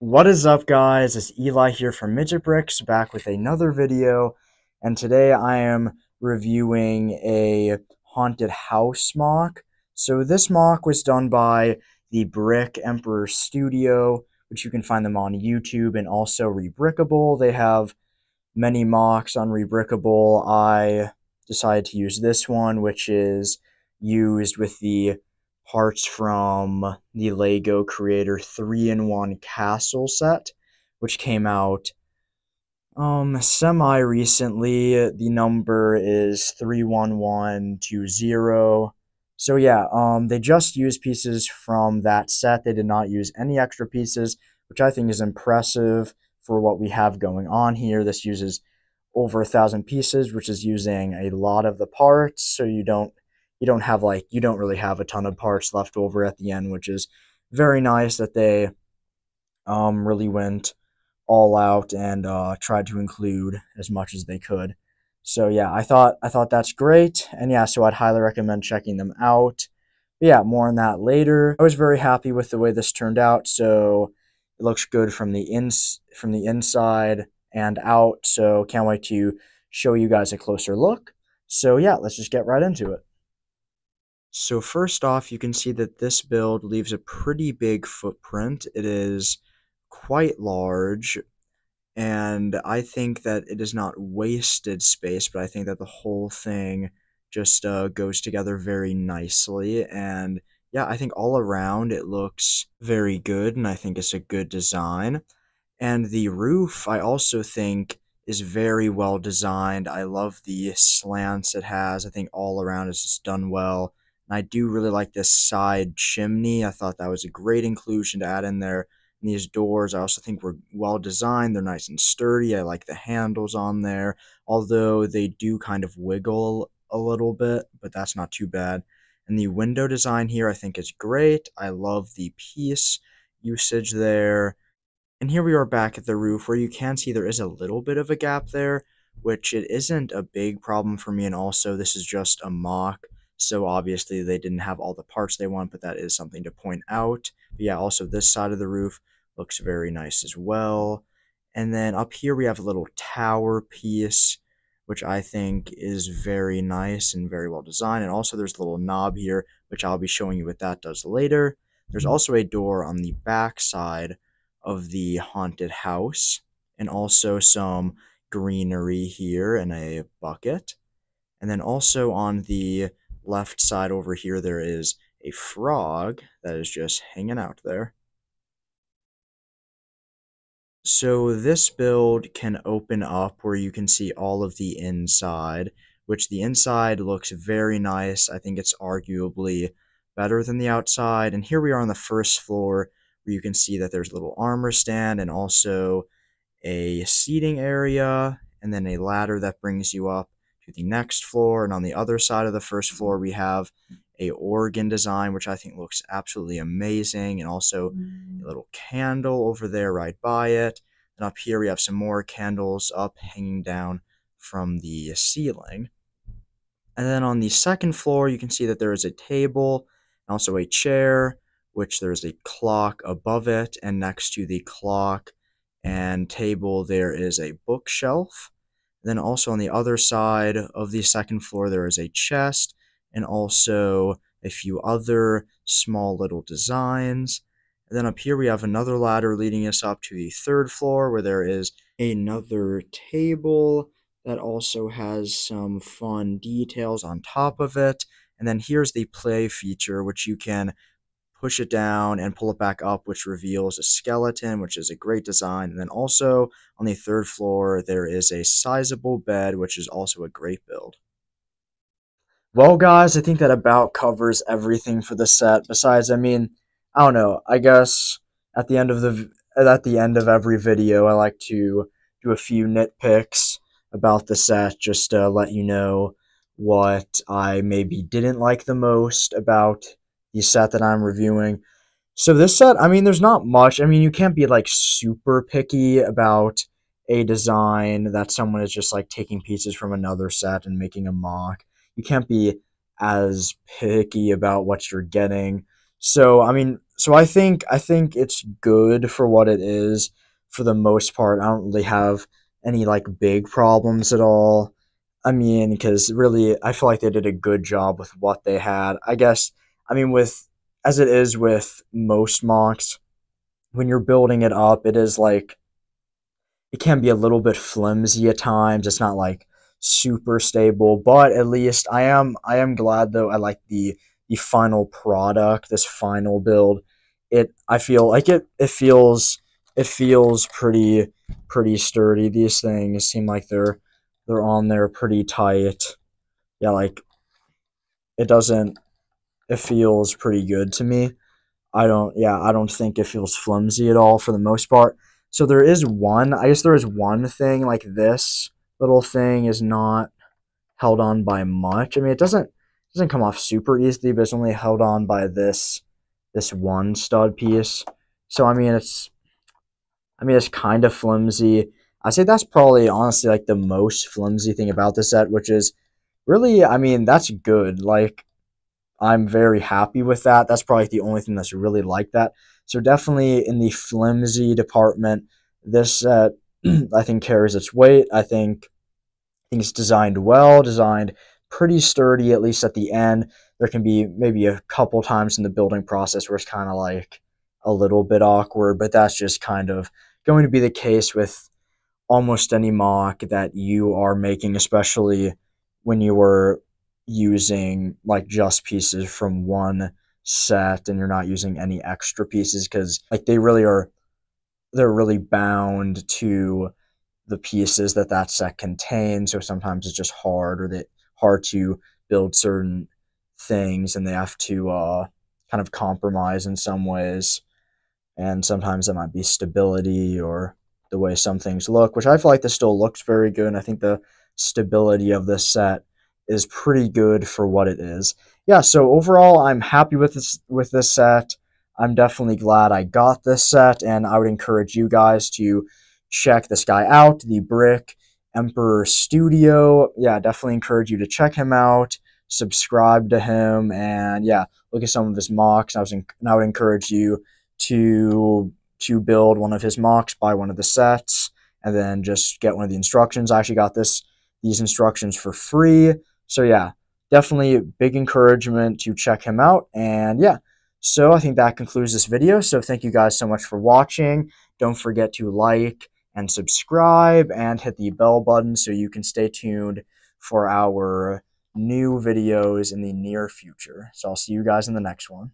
What is up, guys? It's Eli here from MIJbricks, back with another video, and today I am reviewing a haunted house mock. So this mock was done by the Brick Emperor Studio, which you can find them on YouTube, and also ReBrickable. They have many mocks on ReBrickable. I decided to use this one, which is used with the parts from the Lego Creator 3-in-1 Castle set, which came out semi recently. The number is 31120. So yeah, they just used pieces from that set. They did not use any extra pieces, which I think is impressive for what we have going on here. This uses over 1,000 pieces, which is using a lot of the parts, so you don't really have a ton of parts left over at the end, which is very nice that they really went all out and tried to include as much as they could. So yeah, I thought that's great, and yeah, so I'd highly recommend checking them out. But yeah, more on that later. I was very happy with the way this turned out, so it looks good from the inside and out. So can't wait to show you guys a closer look. So yeah, let's just get right into it. So first off, you can see that this build leaves a pretty big footprint. It is quite large, and I think that it is not wasted space, but I think that the whole thing just goes together very nicely. And yeah, I think all around it looks very good, and I think it's a good design. And the roof, I also think, is very well designed. I love the slants it has. I think all around it's just done well. And I do really like this side chimney. I thought that was a great inclusion to add in there. And these doors, I also think were well designed. They're nice and sturdy. I like the handles on there, although they do kind of wiggle a little bit, but that's not too bad. And the window design here, I think, is great. I love the piece usage there. And here we are back at the roof, where you can see there is a little bit of a gap there, which it isn't a big problem for me. And also, this is just a mock, so obviously they didn't have all the parts they want, but that is something to point out. But yeah, also this side of the roof looks very nice as well. And then up here we have a little tower piece, which I think is very nice and very well designed. And also there's a little knob here, which I'll be showing you what that does later. There's also a door on the back side of the haunted house, and also some greenery here in a bucket. And then also on the left side over here, there is a frog that is just hanging out there. So this build can open up where you can see all of the inside, which the inside looks very nice. I think it's arguably better than the outside. And here we are on the first floor, where you can see that there's a little armor stand and also a seating area, and then a ladder that brings you up to the next floor. And on the other side of the first floor, we have a organ design, which I think looks absolutely amazing, and also a little candle over there right by it. And up here we have some more candles up hanging down from the ceiling. And then on the second floor, you can see that there is a table and also a chair, which there's a clock above it, and next to the clock and table there is a bookshelf. Then also on the other side of the second floor, there is a chest and also a few other small little designs. And then up here we have another ladder leading us up to the third floor, where there is another table that also has some fun details on top of it. And then here's the play feature, which you can push it down and pull it back up, which reveals a skeleton, which is a great design. And then also on the third floor, there is a sizable bed, which is also a great build. Well, guys, I think that about covers everything for the set. Besides, I mean, I don't know. I guess at the end of every video, I like to do a few nitpicks about the set, just to let you know what I maybe didn't like the most about the set that I'm reviewing. So this set, I mean, there's not much. I mean, you can't be like super picky about a design that someone is just like taking pieces from another set and making a mock. You can't be as picky about what you're getting. So I mean, so I think it's good for what it is for the most part. I don't really have any like big problems at all. I mean, because really, I feel like they did a good job with what they had. I guess, I mean, with as it is with most mocks, when you're building it up, it is like it can be a little bit flimsy at times. It's not like super stable, but at least I am glad though. I like the final product, this final build. I feel like it feels pretty sturdy. These things seem like they're on there pretty tight. Yeah, like it doesn't it feels pretty good to me. I don't think it feels flimsy at all for the most part. So I guess there is one thing, like this little thing is not held on by much. I mean, it doesn't come off super easily, but it's only held on by this one stud piece. So I mean it's kind of flimsy. I say that's probably honestly like the most flimsy thing about the set, which is really, I mean, that's good. Like I'm very happy with that. That's probably the only thing that's really like that. So definitely in the flimsy department, this set I think carries its weight. I think it's designed well, designed pretty sturdy, at least at the end. There can be maybe a couple times in the building process where it's kind of like a little bit awkward, but that's just kind of going to be the case with almost any mock that you are making, especially when you are using like just pieces from one set and you're not using any extra pieces because like they're really bound to the pieces that set contains. So sometimes it's just hard to build certain things, and they have to kind of compromise in some ways. And sometimes it might be stability or the way some things look, which I feel like this still looks very good. And I think the stability of this set is pretty good for what it is. Yeah, so overall, I'm happy with this set. I'm definitely glad I got this set, and I would encourage you guys to check this guy out, the Brick Emperor Studio. Yeah, definitely encourage you to check him out, subscribe to him, and yeah, look at some of his mocks. And I would encourage you to build one of his mocks, buy one of the sets, and then just get one of the instructions. I actually got these instructions for free. So yeah, definitely big encouragement to check him out. And yeah, so I think that concludes this video. So thank you guys so much for watching. Don't forget to like and subscribe and hit the bell button so you can stay tuned for our new videos in the near future. So I'll see you guys in the next one.